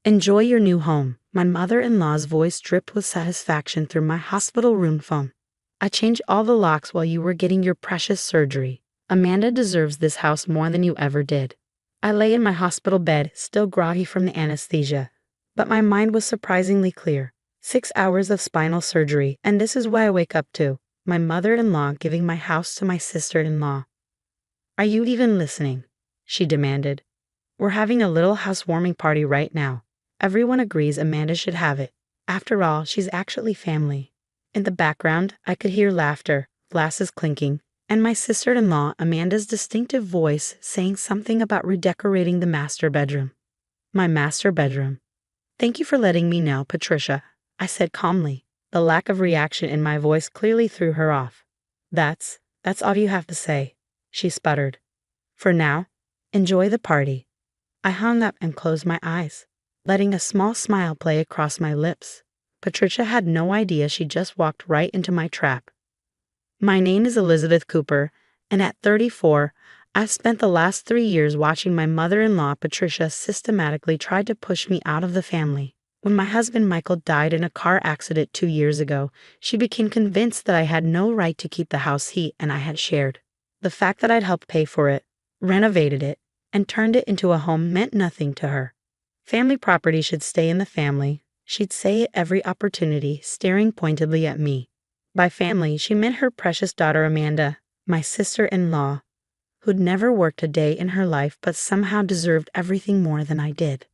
Enjoy your new home. My mother-in-law's voice dripped with satisfaction through my hospital room phone. I changed all the locks while you were getting your precious surgery. Amanda deserves this house more than you ever did. I lay in my hospital bed, still groggy from the anesthesia. But my mind was surprisingly clear. 6 hours of spinal surgery, and this is what I wake up to. My mother-in-law giving my house to my sister-in-law. Are you even listening? She demanded. We're having a little housewarming party right now. Everyone agrees Amanda should have it. After all, she's actually family. In the background, I could hear laughter, glasses clinking, and my sister-in-law Amanda's distinctive voice saying something about redecorating the master bedroom. My master bedroom. Thank you for letting me know, Patricia, I said calmly. The lack of reaction in my voice clearly threw her off. That's all you have to say, she sputtered. For now, enjoy the party. I hung up and closed my eyes, letting a small smile play across my lips. Patricia had no idea she just walked right into my trap. My name is Elizabeth Cooper, and at 34, I've spent the last 3 years watching my mother-in-law Patricia systematically try to push me out of the family. When my husband Michael died in a car accident 2 years ago, she became convinced that I had no right to keep the house he and I had shared. The fact that I'd helped pay for it, renovated it, and turned it into a home meant nothing to her. Family property should stay in the family, she'd say at every opportunity, staring pointedly at me. By family, she meant her precious daughter Amanda, my sister-in-law, who'd never worked a day in her life but somehow deserved everything more than I did.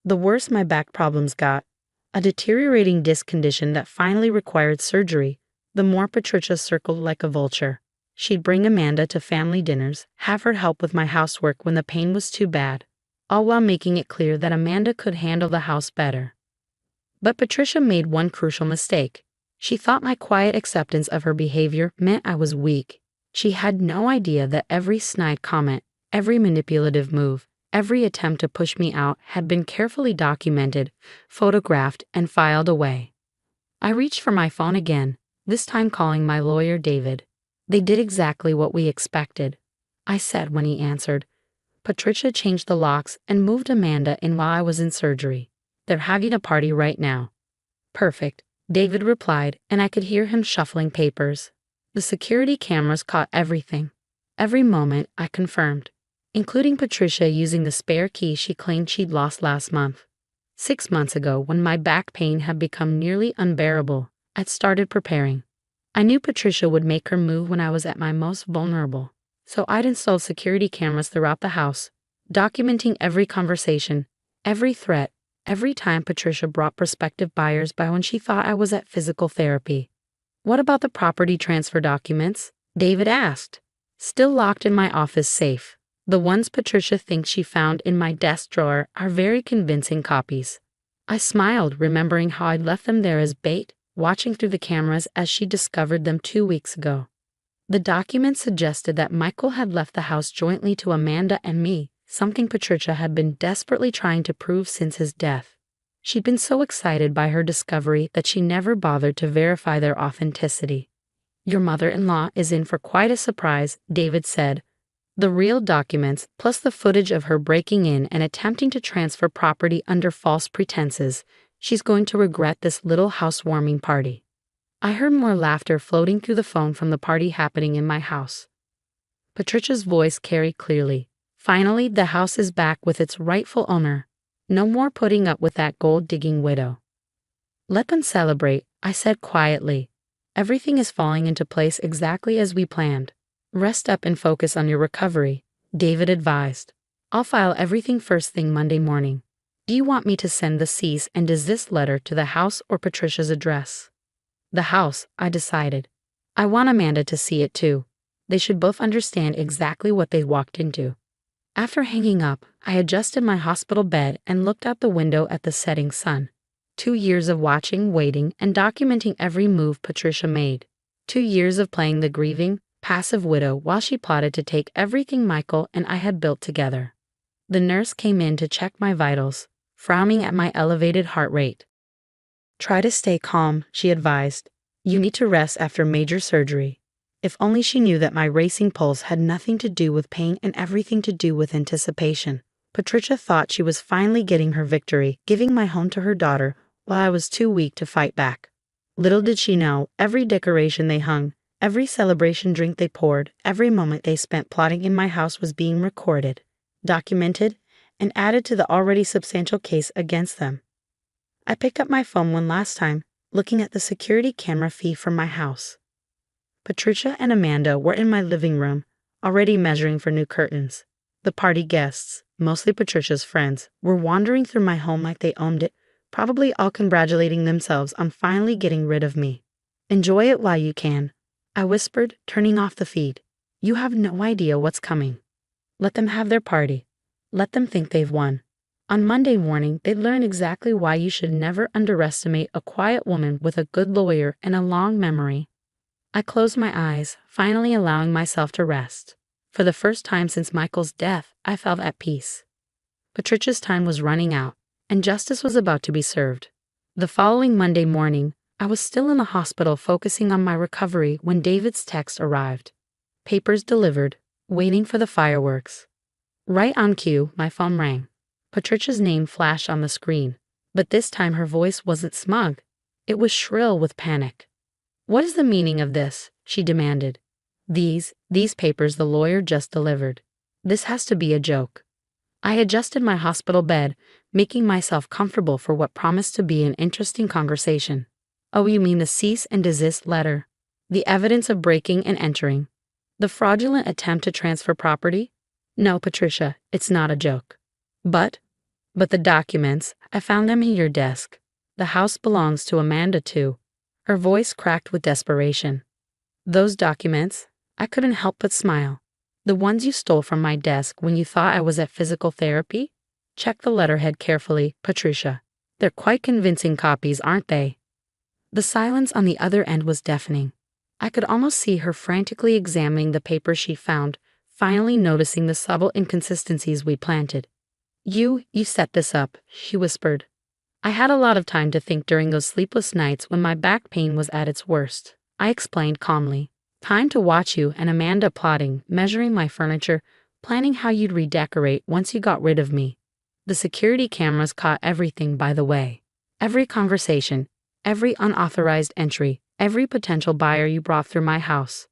The worse my back problems got, a deteriorating disc condition that finally required surgery, the more Patricia circled like a vulture. She'd bring Amanda to family dinners, have her help with my housework when the pain was too bad, all while making it clear that Amanda could handle the house better. But Patricia made one crucial mistake. She thought my quiet acceptance of her behavior meant I was weak. She had no idea that every snide comment, every manipulative move, every attempt to push me out had been carefully documented, photographed, and filed away. I reached for my phone again, this time calling my lawyer David. They did exactly what we expected, I said when he answered. Patricia changed the locks and moved Amanda in while I was in surgery. They're having a party right now. Perfect, David replied, and I could hear him shuffling papers. The security cameras caught everything. Every moment, I confirmed, including Patricia using the spare key she claimed she'd lost last month. 6 months ago, when my back pain had become nearly unbearable, I'd started preparing. I knew Patricia would make her move when I was at my most vulnerable, so I'd installed security cameras throughout the house, documenting every conversation, every threat, every time Patricia brought prospective buyers by when she thought I was at physical therapy. What about the property transfer documents? David asked. Still locked in my office safe. The ones Patricia thinks she found in my desk drawer are very convincing copies. I smiled, remembering how I'd left them there as bait, watching through the cameras as she discovered them 2 weeks ago. The documents suggested that Michael had left the house jointly to Amanda and me, something Patricia had been desperately trying to prove since his death. She'd been so excited by her discovery that she never bothered to verify their authenticity. Your mother-in-law is in for quite a surprise, David said. The real documents, plus the footage of her breaking in and attempting to transfer property under false pretenses. She's going to regret this little housewarming party. I heard more laughter floating through the phone from the party happening in my house. Patricia's voice carried clearly. Finally, the house is back with its rightful owner. No more putting up with that gold-digging widow. Let them celebrate, I said quietly. Everything is falling into place exactly as we planned. Rest up and focus on your recovery, David advised. I'll file everything first thing Monday morning. Do you want me to send the cease and desist letter to the house or Patricia's address? The house, I decided. I want Amanda to see it too. They should both understand exactly what they walked into. After hanging up, I adjusted my hospital bed and looked out the window at the setting sun. 2 years of watching, waiting, and documenting every move Patricia made. 2 years of playing the grieving, passive widow while she plotted to take everything Michael and I had built together. The nurse came in to check my vitals, frowning at my elevated heart rate. Try to stay calm, she advised. You need to rest after major surgery. If only she knew that my racing pulse had nothing to do with pain and everything to do with anticipation. Patricia thought she was finally getting her victory, giving my home to her daughter, while I was too weak to fight back. Little did she know, every decoration they hung, every celebration drink they poured, every moment they spent plotting in my house was being recorded, documented, and added to the already substantial case against them. I picked up my phone one last time, looking at the security camera feed from my house. Patricia and Amanda were in my living room, already measuring for new curtains. The party guests, mostly Patricia's friends, were wandering through my home like they owned it, probably all congratulating themselves on finally getting rid of me. "Enjoy it while you can," I whispered, turning off the feed. "You have no idea what's coming. Let them have their party. Let them think they've won. On Monday morning, they'd learn exactly why you should never underestimate a quiet woman with a good lawyer and a long memory." I closed my eyes, finally allowing myself to rest. For the first time since Michael's death, I felt at peace. Patricia's time was running out, and justice was about to be served. The following Monday morning, I was still in the hospital focusing on my recovery when David's text arrived. Papers delivered, waiting for the fireworks. Right on cue, my phone rang. Patricia's name flashed on the screen, but this time her voice wasn't smug. It was shrill with panic. "What is the meaning of this?" she demanded. These papers the lawyer just delivered. This has to be a joke." I adjusted my hospital bed, making myself comfortable for what promised to be an interesting conversation. "Oh, you mean the cease and desist letter? The evidence of breaking and entering? The fraudulent attempt to transfer property? No, Patricia, it's not a joke. But the documents, I found them in your desk. The house belongs to Amanda too." Her voice cracked with desperation. "Those documents?" I couldn't help but smile. "The ones you stole from my desk when you thought I was at physical therapy? Check the letterhead carefully, Patricia. They're quite convincing copies, aren't they?" The silence on the other end was deafening. I could almost see her frantically examining the papers she found, finally noticing the subtle inconsistencies we planted. You set this up," she whispered. "I had a lot of time to think during those sleepless nights when my back pain was at its worst," I explained calmly. "Time to watch you and Amanda plotting, measuring my furniture, planning how you'd redecorate once you got rid of me. The security cameras caught everything, by the way. Every conversation, every unauthorized entry, every potential buyer you brought through my house."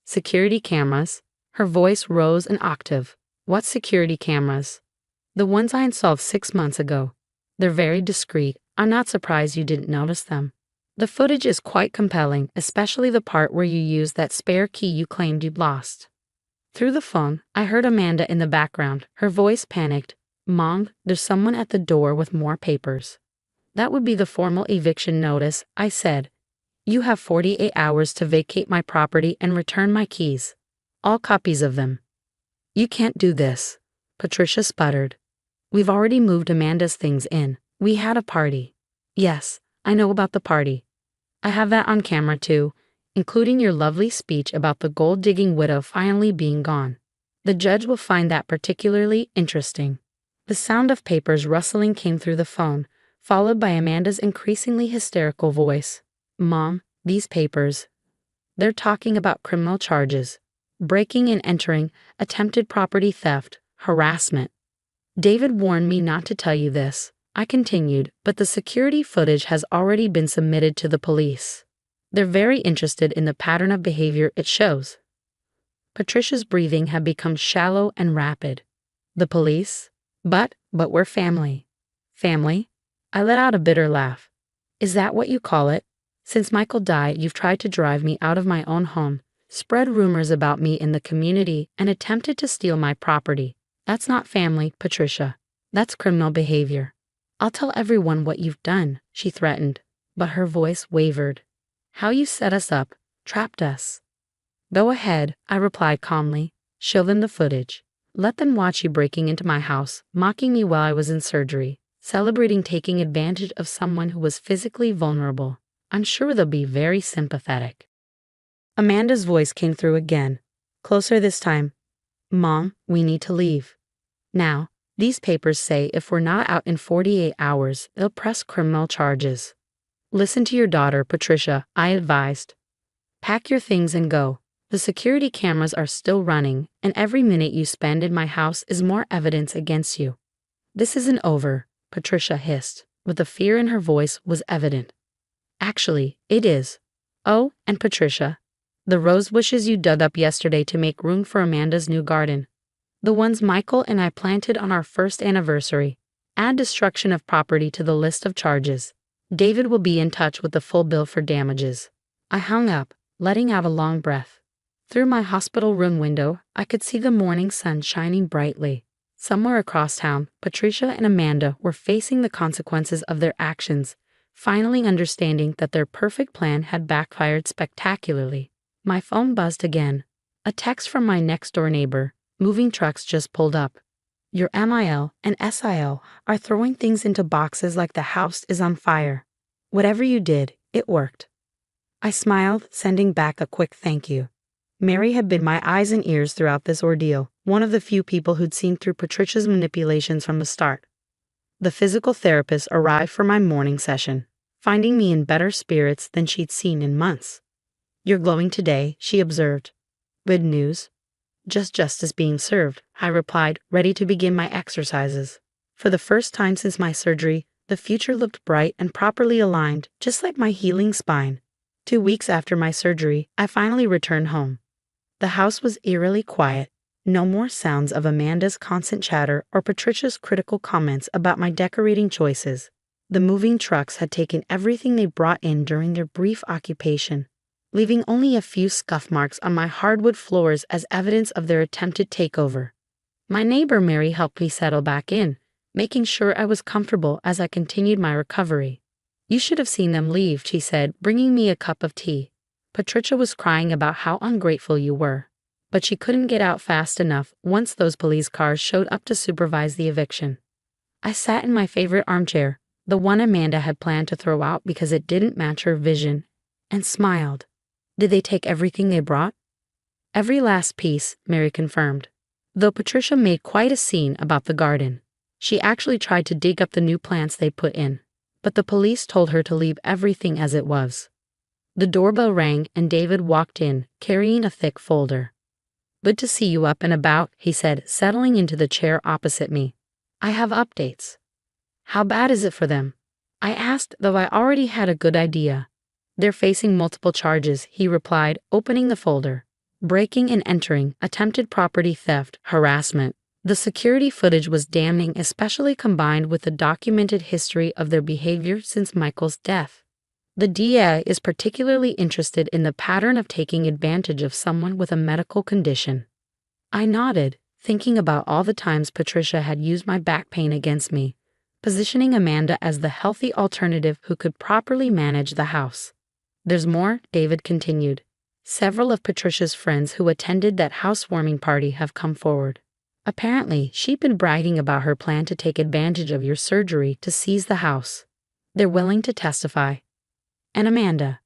"Security cameras?" Her voice rose an octave. "What security cameras?" "The ones I installed 6 months ago. They're very discreet. I'm not surprised you didn't notice them. The footage is quite compelling, especially the part where you used that spare key you claimed you'd lost." Through the phone, I heard Amanda in the background, her voice panicked. "Mom, there's someone at the door with more papers." "That would be the formal eviction notice," I said. "You have 48 hours to vacate my property and return my keys. All copies of them." "You can't do this," Patricia sputtered. "We've already moved Amanda's things in. We had a party." "Yes, I know about the party. I have that on camera too, including your lovely speech about the gold-digging widow finally being gone. The judge will find that particularly interesting." The sound of papers rustling came through the phone, followed by Amanda's increasingly hysterical voice. "Mom, these papers. They're talking about criminal charges. Breaking and entering, attempted property theft, harassment. David warned me not to tell you this," I continued, "but the security footage has already been submitted to the police. They're very interested in the pattern of behavior it shows." Patricia's breathing had become shallow and rapid. "The police? But we're family." "Family?" I let out a bitter laugh. "Is that what you call it? Since Michael died, you've tried to drive me out of my own home, spread rumors about me in the community, and attempted to steal my property. That's not family, Patricia. That's criminal behavior. I'll tell everyone what you've done," she threatened, but her voice wavered. "How you set us up, trapped us." "Go ahead," I replied calmly. "Show them the footage. Let them watch you breaking into my house, mocking me while I was in surgery, celebrating taking advantage of someone who was physically vulnerable. I'm sure they'll be very sympathetic." Amanda's voice came through again, closer this time. "Mom, we need to leave. Now, these papers say if we're not out in 48 hours, they'll press criminal charges." "Listen to your daughter, Patricia," I advised. "Pack your things and go. The security cameras are still running, and every minute you spend in my house is more evidence against you. This isn't over, Patricia hissed, but the fear in her voice was evident. Actually, it is. Oh, and Patricia, the rose bushes you dug up yesterday to make room for Amanda's new garden. The ones Michael and I planted on our first anniversary. Add destruction of property to the list of charges. David will be in touch with the full bill for damages. I hung up, letting out a long breath. Through my hospital room window, I could see the morning sun shining brightly. Somewhere across town, Patricia and Amanda were facing the consequences of their actions, finally understanding that their perfect plan had backfired spectacularly. My phone buzzed again. A text from my next-door neighbor. Moving trucks just pulled up. Your MIL and SIL are throwing things into boxes like the house is on fire. Whatever you did, it worked. I smiled, sending back a quick thank you. Mary had been my eyes and ears throughout this ordeal, one of the few people who'd seen through Patricia's manipulations from the start. The physical therapist arrived for my morning session, finding me in better spirits than she'd seen in months. You're glowing today, she observed. Good news? Just justice being served, I replied, ready to begin my exercises. For the first time since my surgery, the future looked bright and properly aligned, just like my healing spine. 2 weeks after my surgery, I finally returned home. The house was eerily quiet. No more sounds of Amanda's constant chatter or Patricia's critical comments about my decorating choices. The moving trucks had taken everything they brought in during their brief occupation, leaving only a few scuff marks on my hardwood floors as evidence of their attempted takeover. My neighbor Mary helped me settle back in, making sure I was comfortable as I continued my recovery. You should have seen them leave, she said, bringing me a cup of tea. Patricia was crying about how ungrateful you were, but she couldn't get out fast enough once those police cars showed up to supervise the eviction. I sat in my favorite armchair, the one Amanda had planned to throw out because it didn't match her vision, and smiled. Did they take everything they brought? Every last piece, Mary confirmed, though Patricia made quite a scene about the garden. She actually tried to dig up the new plants they put in, but the police told her to leave everything as it was. The doorbell rang and David walked in, carrying a thick folder. Good to see you up and about, he said, settling into the chair opposite me. I have updates. How bad is it for them? I asked, though I already had a good idea. They're facing multiple charges, he replied, opening the folder. Breaking and entering, attempted property theft, harassment. The security footage was damning, especially combined with the documented history of their behavior since Michael's death. The DA is particularly interested in the pattern of taking advantage of someone with a medical condition. I nodded, thinking about all the times Patricia had used my back pain against me, positioning Amanda as the healthy alternative who could properly manage the house. There's more, David continued. Several of Patricia's friends who attended that housewarming party have come forward. Apparently, she'd been bragging about her plan to take advantage of your surgery to seize the house. They're willing to testify. And Amanda,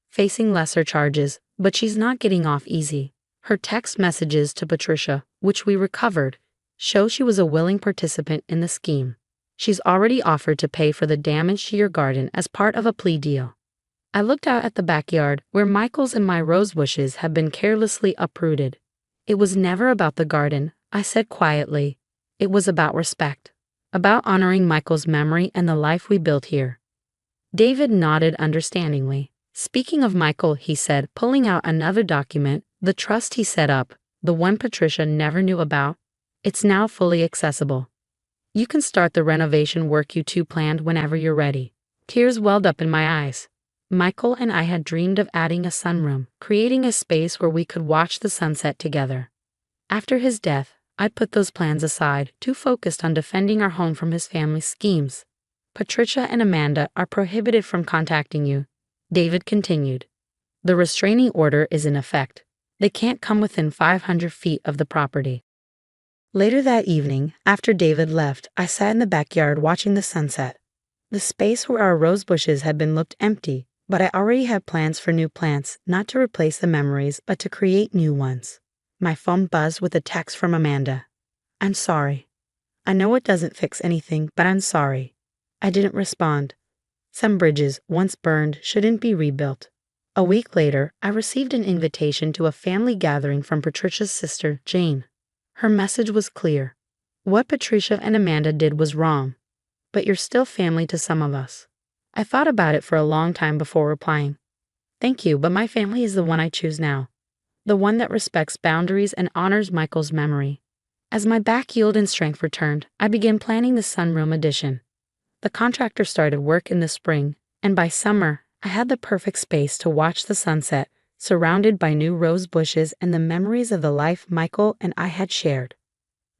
facing lesser charges, but she's not getting off easy. Her text messages to Patricia, which we recovered, show she was a willing participant in the scheme. She's already offered to pay for the damage to your garden as part of a plea deal. I looked out at the backyard where Michael's and my rose bushes had been carelessly uprooted. It was never about the garden, I said quietly. It was about respect, about honoring Michael's memory and the life we built here. David nodded understandingly. Speaking of Michael, he said, pulling out another document, the trust he set up, the one Patricia never knew about. It's now fully accessible. You can start the renovation work you two planned whenever you're ready. Tears welled up in my eyes. Michael and I had dreamed of adding a sunroom, creating a space where we could watch the sunset together. After his death, I'd put those plans aside, too focused on defending our home from his family's schemes. Patricia and Amanda are prohibited from contacting you, David continued. The restraining order is in effect. They can't come within 500 feet of the property. Later that evening, after David left, I sat in the backyard watching the sunset. The space where our rose bushes had been looked empty, but I already had plans for new plants, not to replace the memories, but to create new ones. My phone buzzed with a text from Amanda. I'm sorry. I know it doesn't fix anything, but I'm sorry. I didn't respond. Some bridges, once burned, shouldn't be rebuilt. A week later, I received an invitation to a family gathering from Patricia's sister, Jane. Her message was clear. What Patricia and Amanda did was wrong, but you're still family to some of us. I thought about it for a long time before replying. Thank you, but my family is the one I choose now. The one that respects boundaries and honors Michael's memory. As my back healed and strength returned, I began planning the sunroom addition. The contractor started work in the spring, and by summer, I had the perfect space to watch the sunset, surrounded by new rose bushes and the memories of the life Michael and I had shared.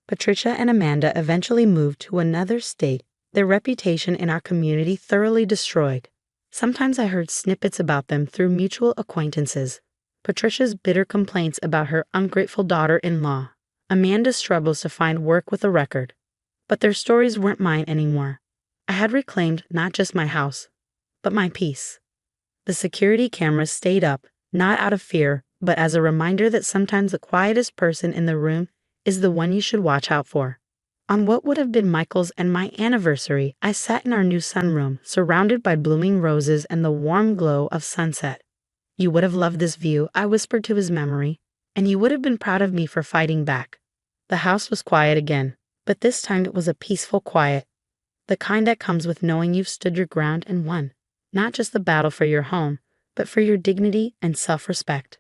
Patricia and Amanda eventually moved to another state, their reputation in our community thoroughly destroyed. Sometimes I heard snippets about them through mutual acquaintances. Patricia's bitter complaints about her ungrateful daughter-in-law. Amanda's struggles to find work with a record. But their stories weren't mine anymore. I had reclaimed not just my house, but my peace. The security cameras stayed up, not out of fear, but as a reminder that sometimes the quietest person in the room is the one you should watch out for. On what would have been Michael's and my anniversary, I sat in our new sunroom, surrounded by blooming roses and the warm glow of sunset. You would have loved this view, I whispered to his memory, and you would have been proud of me for fighting back. The house was quiet again, but this time it was a peaceful quiet, the kind that comes with knowing you've stood your ground and won, not just the battle for your home, but for your dignity and self-respect.